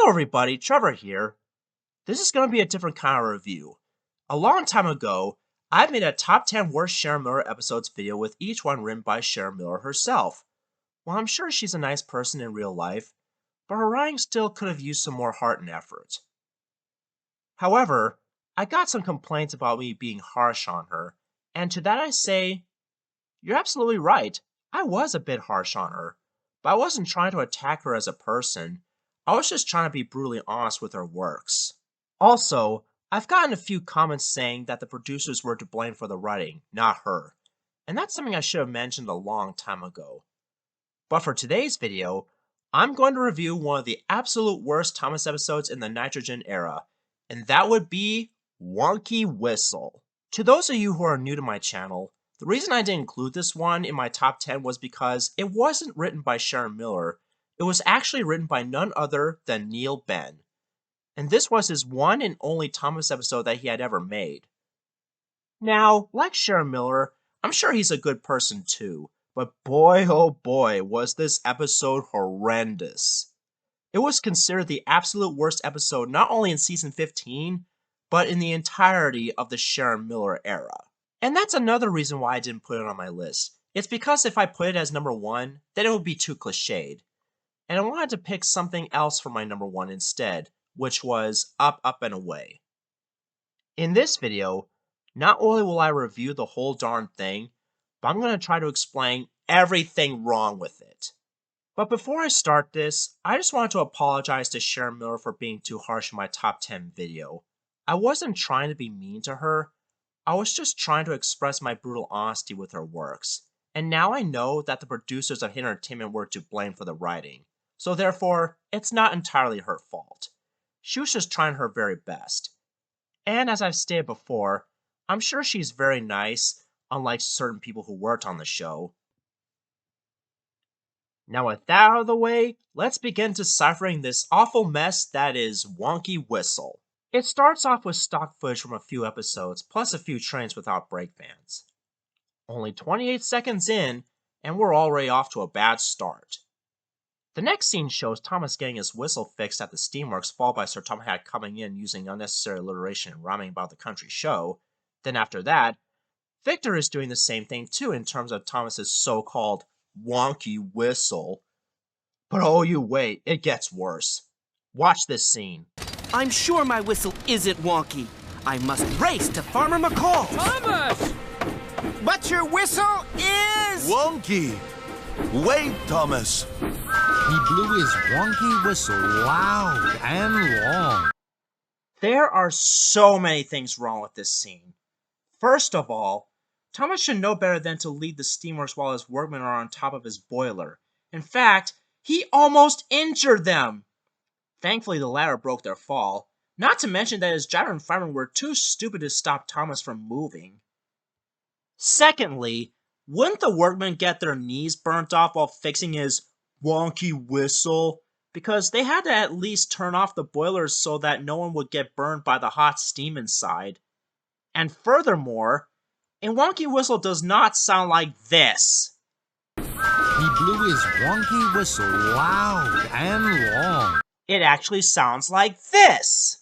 Hello everybody, Trevor here. This is going to be a different kind of review. A long time ago, I made a top 10 Worst Sharon Miller Episodes video with each one written by Sharon Miller herself. While I'm sure she's a nice person in real life, but her writing still could have used some more heart and effort. However, I got some complaints about me being harsh on her, and to that I say, you're absolutely right, I was a bit harsh on her, but I wasn't trying to attack her as a person. I was just trying to be brutally honest with her works. Also, I've gotten a few comments saying that the producers were to blame for the writing, not her. And that's something I should have mentioned a long time ago. But for today's video, I'm going to review one of the absolute worst Thomas episodes in the Nitrogen era, and that would be Wonky Whistle. To those of you who are new to my channel, the reason I didn't include this one in my top 10 was because it wasn't written by Sharon Miller. It was actually written by none other than Neil Benn. And this was his one and only Thomas episode that he had ever made. Now, like Sharon Miller, I'm sure he's a good person too, but boy oh boy was this episode horrendous. It was considered the absolute worst episode not only in season 15, but in the entirety of the Sharon Miller era. And that's another reason why I didn't put it on my list. It's because if I put it as number 1, then it would be too cliched. And I wanted to pick something else for my number 1 instead, which was Up, Up, and Away. In this video, not only will I review the whole darn thing, but I'm going to try to explain everything wrong with it. But before I start this, I just wanted to apologize to Sharon Miller for being too harsh in my top 10 video. I wasn't trying to be mean to her, I was just trying to express my brutal honesty with her works. And now I know that the producers of Hit Entertainment were to blame for the writing. So therefore, it's not entirely her fault. She was just trying her very best. And as I've stated before, I'm sure she's very nice, unlike certain people who worked on the show. Now with that out of the way, let's begin deciphering this awful mess that is Wonky Whistle. It starts off with stock footage from a few episodes, plus a few trains without brake vans. Only 28 seconds in, and we're already off to a bad start. The next scene shows Thomas getting his whistle fixed at the steamworks, followed by Sir Tom Hatt coming in using unnecessary alliteration and rhyming about the country show. Then after that, Victor is doing the same thing too in terms of Thomas's so-called wonky whistle. But oh, you wait, it gets worse. Watch this scene. I'm sure my whistle isn't wonky. I must race to Farmer McCall. Thomas! But your whistle is... Wonky! Wait, Thomas! He blew his wonky whistle loud and long. There are so many things wrong with this scene. First of all, Thomas should know better than to leave the steamworks while his workmen are on top of his boiler. In fact, he almost injured them! Thankfully, the latter broke their fall, not to mention that his driver and fireman were too stupid to stop Thomas from moving. Secondly, wouldn't the workmen get their knees burnt off while fixing his wonky whistle? Because they had to at least turn off the boilers so that no one would get burned by the hot steam inside. And furthermore, a wonky whistle does not sound like this. He blew his wonky whistle loud and long. It actually sounds like this.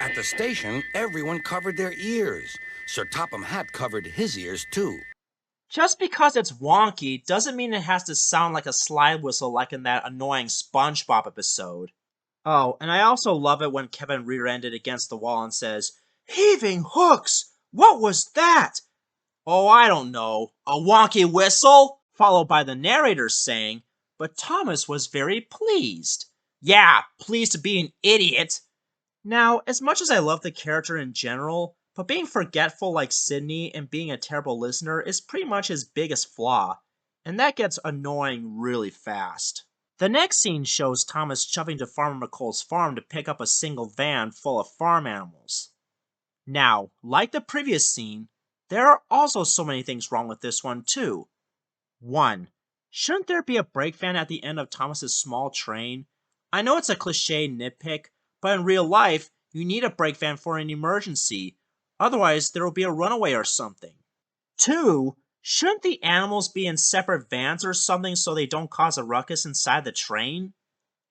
At the station, everyone covered their ears. Sir Topham Hatt covered his ears, too. Just because it's wonky doesn't mean it has to sound like a slide whistle like in that annoying SpongeBob episode. Oh, and I also love it when Kevin rear-ended against the wall and says, "Heaving hooks! What was that?" "Oh, I don't know. A wonky whistle?" Followed by the narrator saying, "But Thomas was very pleased." Yeah, pleased to be an idiot. Now, as much as I love the character in general, but being forgetful like Sydney and being a terrible listener is pretty much his biggest flaw, and that gets annoying really fast. The next scene shows Thomas shoving to Farmer McColl's farm to pick up a single van full of farm animals. Now, like the previous scene, there are also so many things wrong with this one too. 1. Shouldn't there be a brake van at the end of Thomas's small train? I know it's a cliche nitpick, but in real life, you need a brake van for an emergency. Otherwise, there will be a runaway or something. 2. Shouldn't the animals be in separate vans or something so they don't cause a ruckus inside the train?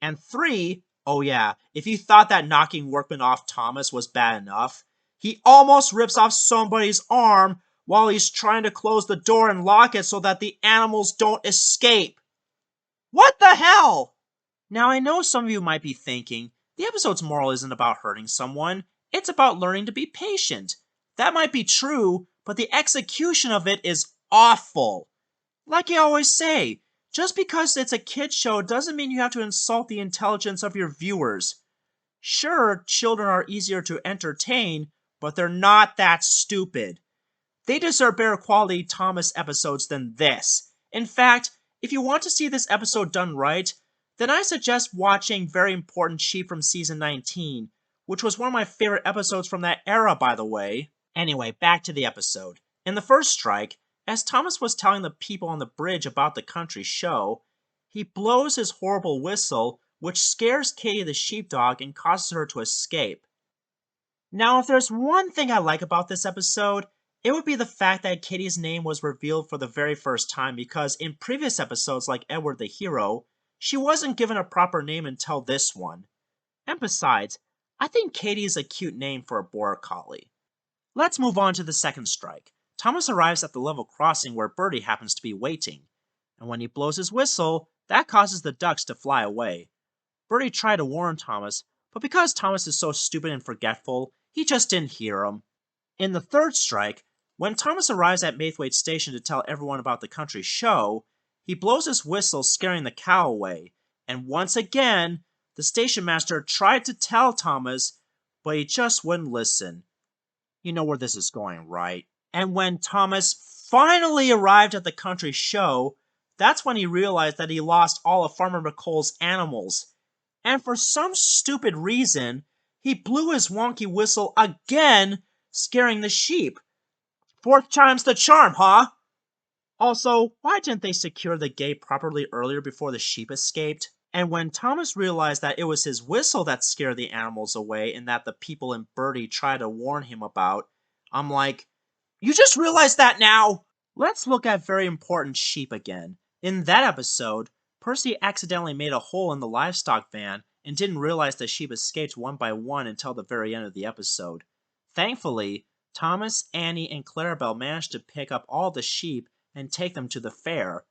And 3, oh yeah, if you thought that knocking workman off Thomas was bad enough, he almost rips off somebody's arm while he's trying to close the door and lock it so that the animals don't escape. What the hell? Now I know some of you might be thinking, the episode's moral isn't about hurting someone, it's about learning to be patient. That might be true, but the execution of it is awful. Like I always say, just because it's a kid's show doesn't mean you have to insult the intelligence of your viewers. Sure, children are easier to entertain, but they're not that stupid. They deserve better quality Thomas episodes than this. In fact, if you want to see this episode done right, then I suggest watching Very Important Sheep from Season 19, which was one of my favorite episodes from that era, by the way. Anyway, back to the episode. In the first strike, as Thomas was telling the people on the bridge about the country show, he blows his horrible whistle, which scares Katie the sheepdog and causes her to escape. Now, if there's one thing I like about this episode, it would be the fact that Katie's name was revealed for the very first time, because in previous episodes like Edward the Hero, she wasn't given a proper name until this one. And besides, I think Katie is a cute name for a border collie. Let's move on to the second strike. Thomas arrives at the level crossing where Birdie happens to be waiting, and when he blows his whistle, that causes the ducks to fly away. Birdie tried to warn Thomas, but because Thomas is so stupid and forgetful, he just didn't hear him. In the third strike, when Thomas arrives at Maithwaite Station to tell everyone about the country show, he blows his whistle, scaring the cow away, and once again, the station master tried to tell Thomas, but he just wouldn't listen. You know where this is going, right? And when Thomas finally arrived at the country show, that's when he realized that he lost all of Farmer McColl's animals. And for some stupid reason, he blew his wonky whistle again, scaring the sheep. Fourth time's the charm, huh? Also, why didn't they secure the gate properly earlier before the sheep escaped? And when Thomas realized that it was his whistle that scared the animals away and that the people in Birdie tried to warn him about, I'm like, you just realized that now? Let's look at Very Important Sheep again. In that episode, Percy accidentally made a hole in the livestock van and didn't realize the sheep escaped one by one until the very end of the episode. Thankfully, Thomas, Annie, and Clarabelle managed to pick up all the sheep and take them to the fair.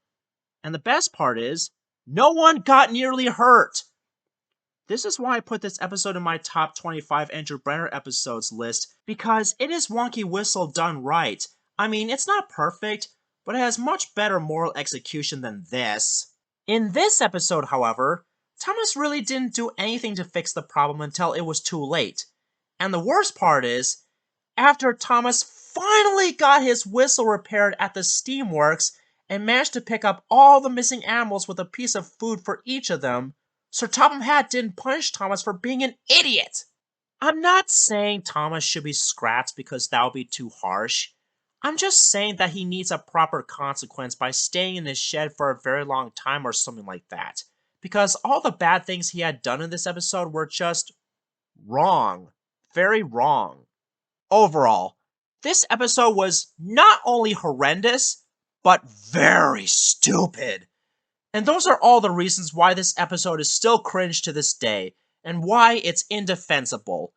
And the best part is, no one got nearly hurt! This is why I put this episode in my top 25 Andrew Brenner episodes list, because it is Wonky Whistle done right. I mean, it's not perfect, but it has much better moral execution than this. In this episode, however, Thomas really didn't do anything to fix the problem until it was too late. And the worst part is, after Thomas finally got his whistle repaired at the Steamworks and managed to pick up all the missing animals with a piece of food for each of them, Sir Topham Hatt didn't punish Thomas for being an idiot. I'm not saying Thomas should be scrapped because that would be too harsh. I'm just saying that he needs a proper consequence by staying in his shed for a very long time or something like that. Because all the bad things he had done in this episode were just wrong. Very wrong. Overall, this episode was not only horrendous, but very stupid. And those are all the reasons why this episode is still cringe to this day, and why it's indefensible.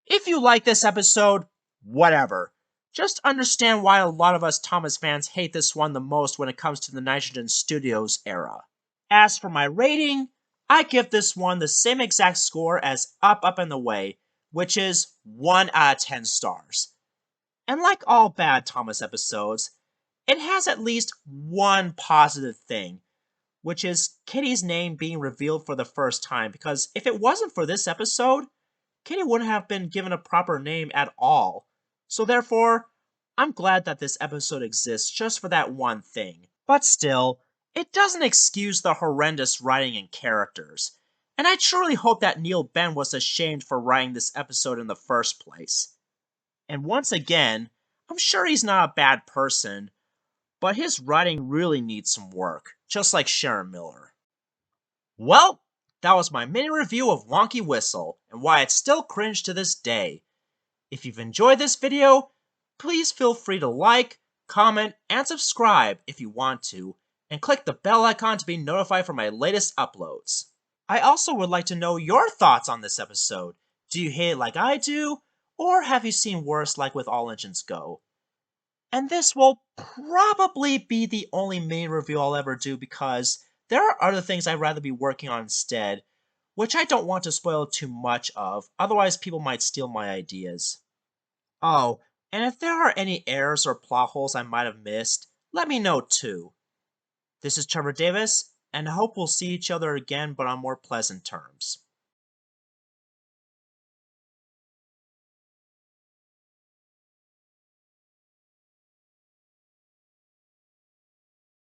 If you like this episode, whatever. Just understand why a lot of us Thomas fans hate this one the most when it comes to the Nitrogen Studios era. As for my rating, I give this one the same exact score as Up, Up, and Away, which is 1 out of 10 stars. And like all bad Thomas episodes, it has at least one positive thing, which is Kitty's name being revealed for the first time, because if it wasn't for this episode, Kitty wouldn't have been given a proper name at all. So therefore, I'm glad that this episode exists just for that one thing. But still, it doesn't excuse the horrendous writing and characters. And I truly hope that Neil Benn was ashamed for writing this episode in the first place. And once again, I'm sure he's not a bad person, but his writing really needs some work, just like Sharon Miller. Well, that was my mini review of Wonky Whistle, and why it's still cringe to this day. If you've enjoyed this video, please feel free to like, comment, and subscribe if you want to, and click the bell icon to be notified for my latest uploads. I also would like to know your thoughts on this episode. Do you hate it like I do, or have you seen worse like with All Engines Go? And this will probably be the only mini review I'll ever do because there are other things I'd rather be working on instead, which I don't want to spoil too much of, otherwise people might steal my ideas. Oh, and if there are any errors or plot holes I might have missed, let me know too. This is Trevor Davis, and I hope we'll see each other again but on more pleasant terms.